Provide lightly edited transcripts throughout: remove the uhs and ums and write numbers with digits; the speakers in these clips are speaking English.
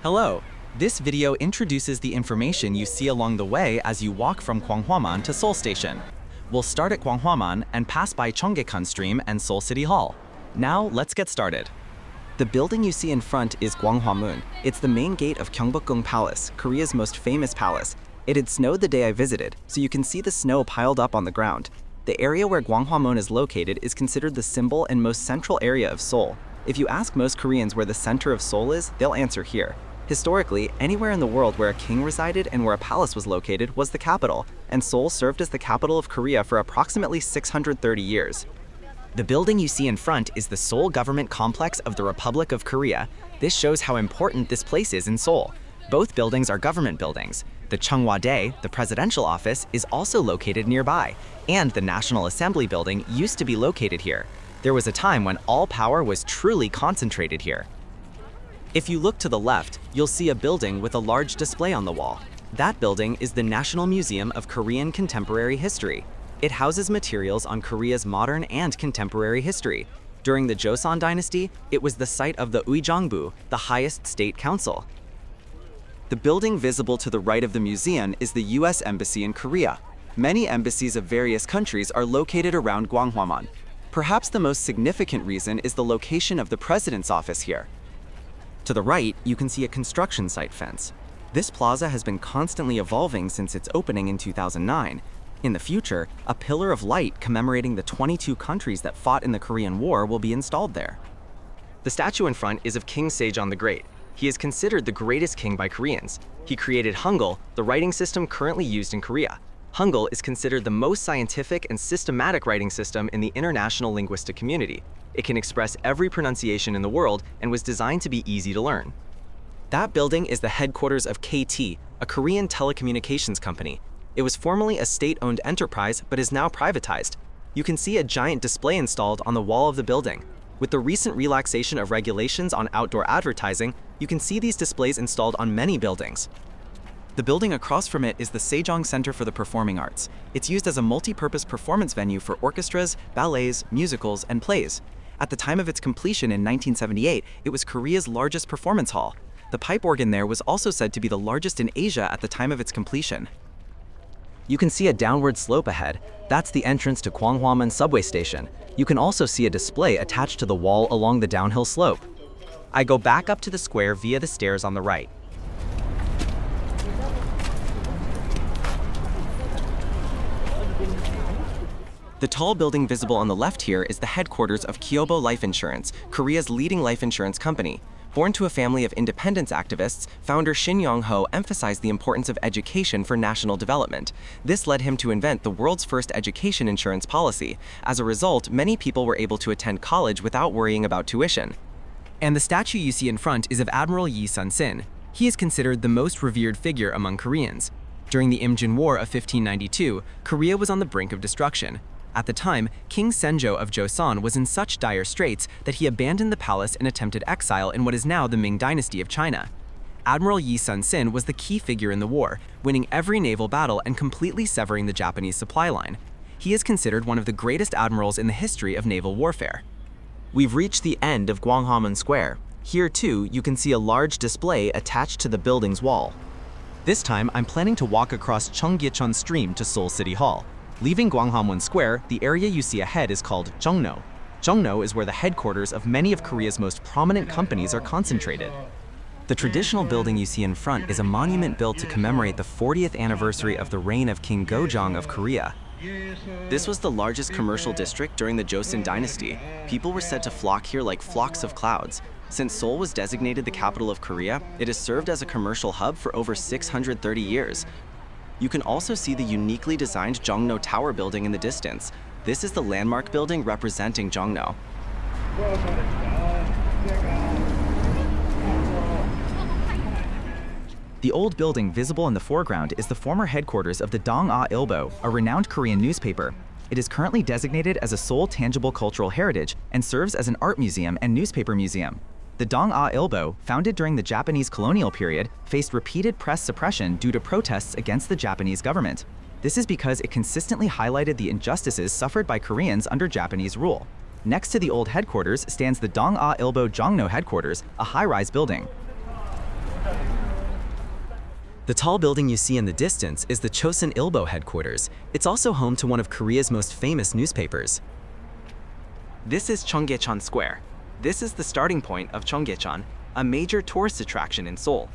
Hello! This video introduces the information you see along the way as you walk from Gwanghwamun to Seoul Station. We'll start at Gwanghwamun and pass by Cheonggyecheon Stream and Seoul City Hall. Now, let's get started. The building you see in front is Gwanghwamun. It's the main gate of Cheonggyecheon Palace, Korea's most famous palace. It had snowed the day I visited, so you can see the snow piled up on the ground. The area where Gwanghwamun is located is considered the symbol and most central area of Seoul. If you ask most Koreans where the center of Seoul is, they'll answer here. Historically, anywhere in the world where a king resided and where a palace was located was the capital, and Seoul served as the capital of Korea for approximately 630 years. The building you see in front is the Seoul Government Complex of the Republic of Korea. This shows how important this place is in Seoul. Both buildings are government buildings. The Cheonggyecheon, the presidential office, is also located nearby, and the National Assembly building used to be located here. There was a time when all power was truly concentrated here. If you look to the left, you'll see a building with a large display on the wall. That building is the National Museum of Korean Contemporary History. It houses materials on Korea's modern and contemporary history. During the Joseon dynasty, it was the site of the Uijongbu, the highest state council. The building visible to the right of the museum is the U.S. Embassy in Korea. Many embassies of various countries are located around Gwanghwamun. Perhaps the most significant reason is the location of the president's office here. To the right, you can see a construction site fence. This plaza has been constantly evolving since its opening in 2009. In the future, a pillar of light commemorating the 22 countries that fought in the Korean War will be installed there. The statue in front is of King Sejong the Great. He is considered the greatest king by Koreans. He created Hangeul, the writing system currently used in Korea. Hangeul is considered the most scientific and systematic writing system in the international linguistic community. It can express every pronunciation in the world and was designed to be easy to learn. That building is the headquarters of KT, a Korean telecommunications company. It was formerly a state-owned enterprise but is now privatized. You can see a giant display installed on the wall of the building. With the recent relaxation of regulations on outdoor advertising, you can see these displays installed on many buildings. The building across from it is the Sejong Center for the Performing Arts. It's used as a multi-purpose performance venue for orchestras, ballets, musicals, and plays. At the time of its completion in 1978, it was Korea's largest performance hall. The pipe organ there was also said to be the largest in Asia at the time of its completion. You can see a downward slope ahead. That's the entrance to Gwanghwamun subway station. You can also see a display attached to the wall along the downhill slope. I go back up to the square via the stairs on the right. The tall building visible on the left here is the headquarters of Kyobo Life Insurance, Korea's leading life insurance company. Born to a family of independence activists, founder Shin Yong-ho emphasized the importance of education for national development. This led him to invent the world's first education insurance policy. As a result, many people were able to attend college without worrying about tuition. And the statue you see in front is of Admiral Yi Sun-sin. He is considered the most revered figure among Koreans. During the Imjin War of 1592, Korea was on the brink of destruction. At the time, King Senjo of Joseon was in such dire straits that he abandoned the palace and attempted exile in what is now the Ming Dynasty of China. Admiral Yi Sun-sin was the key figure in the war, winning every naval battle and completely severing the Japanese supply line. He is considered one of the greatest admirals in the history of naval warfare. We've reached the end of Gwanghwamun Square. Here too, you can see a large display attached to the building's wall. This time, I'm planning to walk across Cheonggyecheon Stream to Seoul City Hall. Leaving Gwanghwamun Square, the area you see ahead is called Jongno. Jongno is where the headquarters of many of Korea's most prominent companies are concentrated. The traditional building you see in front is a monument built to commemorate the 40th anniversary of the reign of King Gojong of Korea. This was the largest commercial district during the Joseon dynasty. People were said to flock here like flocks of clouds. Since Seoul was designated the capital of Korea, it has served as a commercial hub for over 630 years. You can also see the uniquely designed Jongno Tower building in the distance. This is the landmark building representing Jongno. The old building visible in the foreground is the former headquarters of the Dong-ah Ilbo, a renowned Korean newspaper. It is currently designated as a Seoul Tangible Cultural Heritage and serves as an art museum and newspaper museum. The Dong-ah Ilbo, founded during the Japanese colonial period, faced repeated press suppression due to protests against the Japanese government. This is because it consistently highlighted the injustices suffered by Koreans under Japanese rule. Next to the old headquarters stands the Dong-ah Ilbo Jongno headquarters, a high-rise building. The tall building you see in the distance is the Chosun Ilbo headquarters. It's also home to one of Korea's most famous newspapers. This is Cheonggyecheon Square. This is the starting point of Cheonggyecheon, a major tourist attraction in Seoul.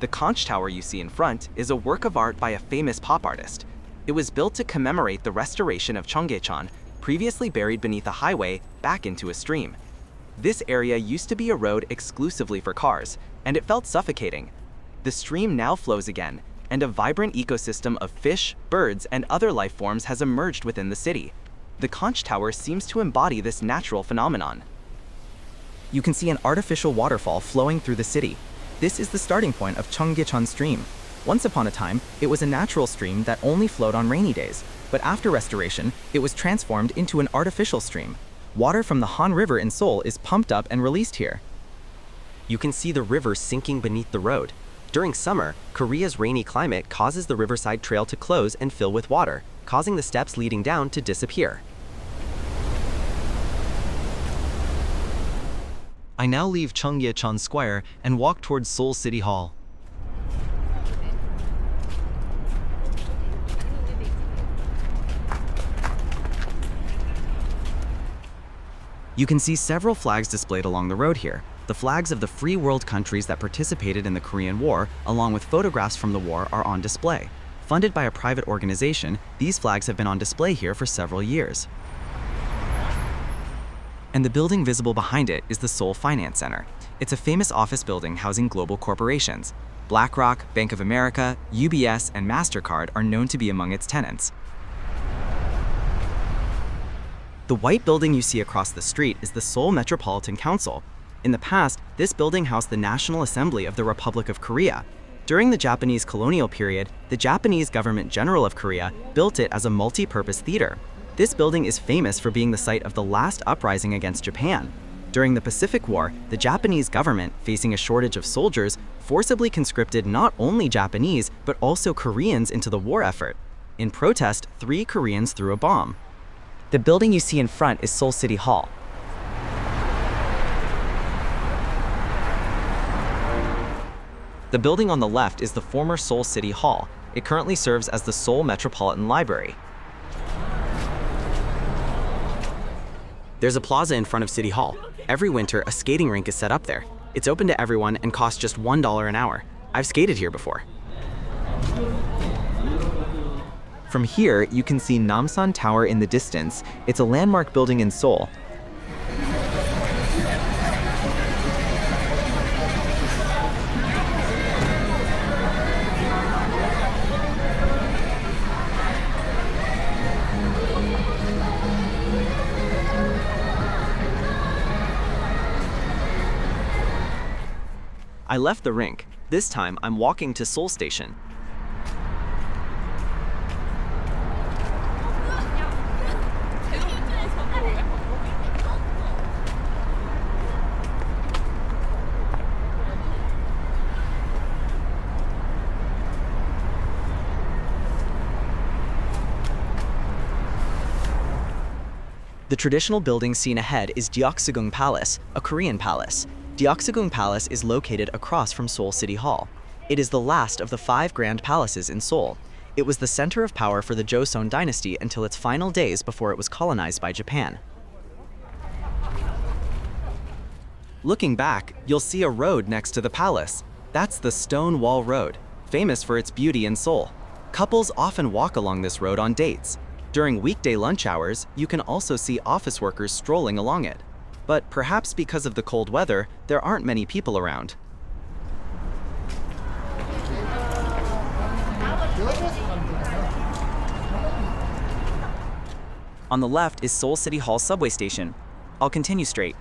The conch tower you see in front is a work of art by a famous pop artist. It was built to commemorate the restoration of Cheonggyecheon, previously buried beneath a highway back into a stream. This area used to be a road exclusively for cars, and it felt suffocating. The stream now flows again, and a vibrant ecosystem of fish, birds, and other life forms has emerged within the city. The conch tower seems to embody this natural phenomenon. You can see an artificial waterfall flowing through the city. This is the starting point of Cheonggyecheon Stream. Once upon a time, it was a natural stream that only flowed on rainy days, but after restoration, it was transformed into an artificial stream. Water from the Han River in Seoul is pumped up and released here. You can see the river sinking beneath the road. During summer, Korea's rainy climate causes the riverside trail to close and fill with water, causing the steps leading down to disappear. I now leave Cheonggyecheon Square and walk towards Seoul City Hall. You can see several flags displayed along the road here. The flags of the free world countries that participated in the Korean War, along with photographs from the war, are on display. Funded by a private organization, these flags have been on display here for several years. And the building visible behind it is the Seoul Finance Center. It's a famous office building housing global corporations. BlackRock, Bank of America, UBS, and MasterCard are known to be among its tenants. The white building you see across the street is the Seoul Metropolitan Council. In the past, this building housed the National Assembly of the Republic of Korea. During the Japanese colonial period, the Japanese Government General of Korea built it as a multi-purpose theater. This building is famous for being the site of the last uprising against Japan. During the Pacific War, the Japanese government, facing a shortage of soldiers, forcibly conscripted not only Japanese, but also Koreans into the war effort. In protest, 3 Koreans threw a bomb. The building you see in front is Seoul City Hall. The building on the left is the former Seoul City Hall. It currently serves as the Seoul Metropolitan Library. There's a plaza in front of City Hall. Every winter, a skating rink is set up there. It's open to everyone and costs just $1 an hour. I've skated here before. From here, you can see Namsan Tower in the distance. It's a landmark building in Seoul. I left the rink. This time, I'm walking to Seoul Station. The traditional building seen ahead is Deoksugung Palace, a Korean palace. Deoksugung Palace is located across from Seoul City Hall. It is the last of the 5 grand palaces in Seoul. It was the center of power for the Joseon dynasty until its final days before it was colonized by Japan. Looking back, you'll see a road next to the palace. That's the Stone Wall Road, famous for its beauty in Seoul. Couples often walk along this road on dates. During weekday lunch hours, you can also see office workers strolling along it. But perhaps because of the cold weather, there aren't many people around. On the left is Seoul City Hall subway station. I'll continue straight.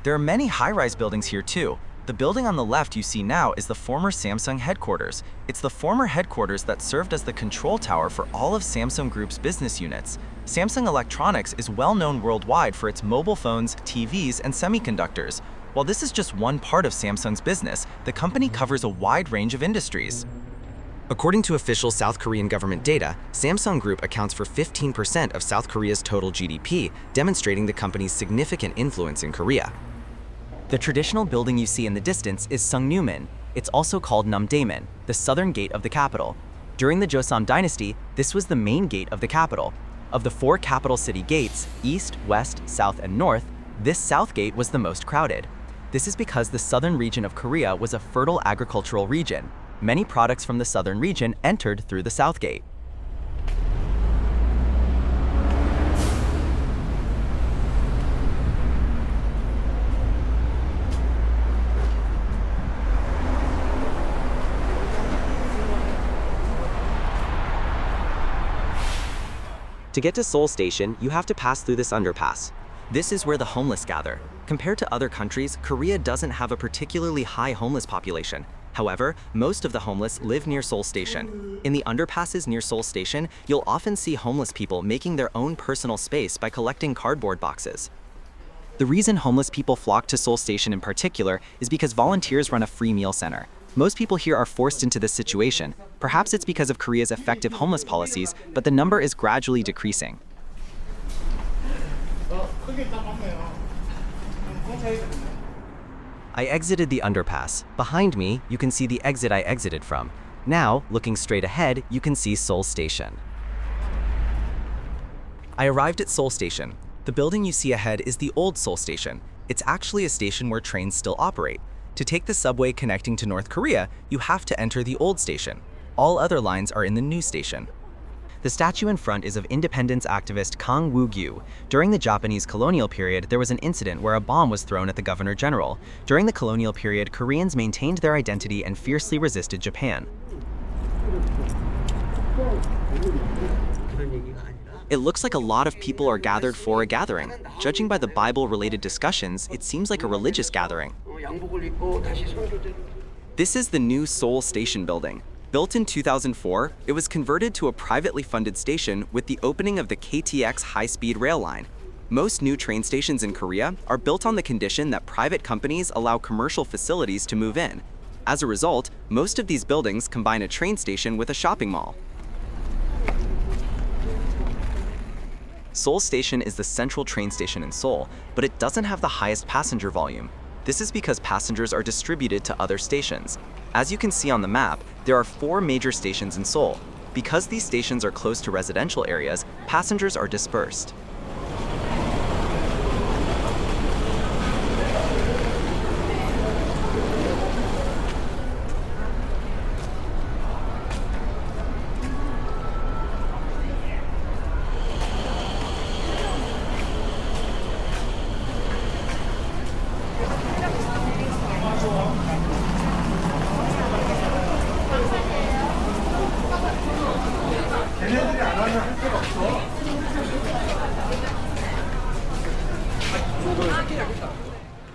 There are many high-rise buildings here too. The building on the left you see now is the former Samsung headquarters. It's the former headquarters that served as the control tower for all of Samsung Group's business units. Samsung Electronics is well known worldwide for its mobile phones, TVs, and semiconductors. While this is just one part of Samsung's business, the company covers a wide range of industries. According to official South Korean government data, Samsung Group accounts for 15% of South Korea's total GDP, demonstrating the company's significant influence in Korea. The traditional building you see in the distance is Sungnyemun. It's also called Namdaemun, the southern gate of the capital. During the Joseon dynasty, this was the main gate of the capital. Of the 4 capital city gates, east, west, south, and north, this south gate was the most crowded. This is because the southern region of Korea was a fertile agricultural region. Many products from the southern region entered through the south gate. To get to Seoul Station, you have to pass through this underpass. This is where the homeless gather. Compared to other countries, Korea doesn't have a particularly high homeless population. However, most of the homeless live near Seoul Station. In the underpasses near Seoul Station, you'll often see homeless people making their own personal space by collecting cardboard boxes. The reason homeless people flock to Seoul Station in particular is because volunteers run a free meal center. Most people here are forced into this situation. Perhaps it's because of Korea's effective homeless policies, but the number is gradually decreasing. I exited the underpass. Behind me, you can see the exit I exited from. Now, looking straight ahead, you can see Seoul Station. I arrived at Seoul Station. The building you see ahead is the old Seoul Station. It's actually a station where trains still operate. To take the subway connecting to North Korea, you have to enter the old station. All other lines are in the new station. The statue in front is of independence activist Kang Woo-gyu. During the Japanese colonial period, there was an incident where a bomb was thrown at the governor general. During the colonial period, Koreans maintained their identity and fiercely resisted Japan. It looks like a lot of people are gathered for a gathering. Judging by the Bible-related discussions, it seems like a religious gathering. This is the new Seoul Station building. Built in 2004, it was converted to a privately funded station with the opening of the KTX high-speed rail line. Most new train stations in Korea are built on the condition that private companies allow commercial facilities to move in. As a result, most of these buildings combine a train station with a shopping mall. Seoul Station is the central train station in Seoul, but it doesn't have the highest passenger volume. This is because passengers are distributed to other stations. As you can see on the map, there are 4 major stations in Seoul. Because these stations are close to residential areas, passengers are dispersed.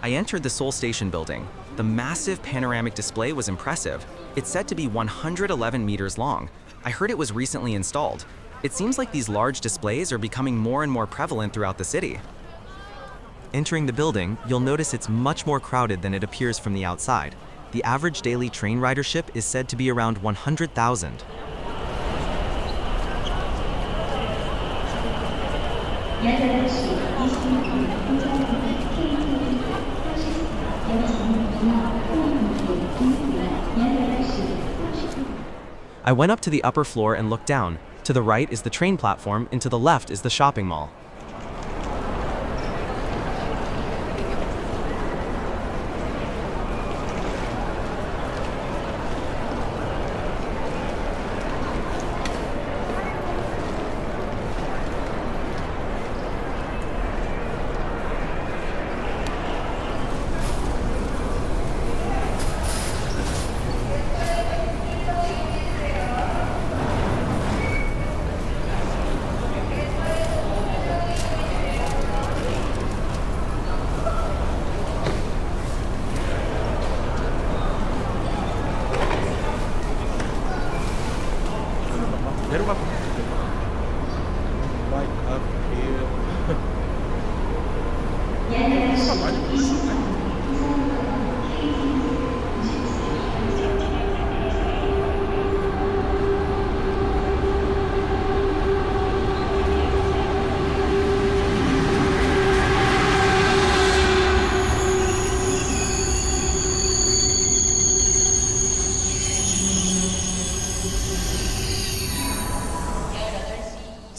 I entered the Seoul Station building. The massive panoramic display was impressive. It's said to be 111 meters long. I heard it was recently installed. It seems like these large displays are becoming more and more prevalent throughout the city. Entering the building, you'll notice it's much more crowded than it appears from the outside. The average daily train ridership is said to be around 100,000. I went up to the upper floor and looked down. To the right is the train platform, and to the left is the shopping mall.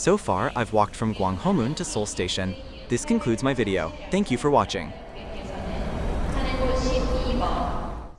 So far, I've walked from Gwanghwamun to Seoul Station. This concludes my video. Thank you for watching.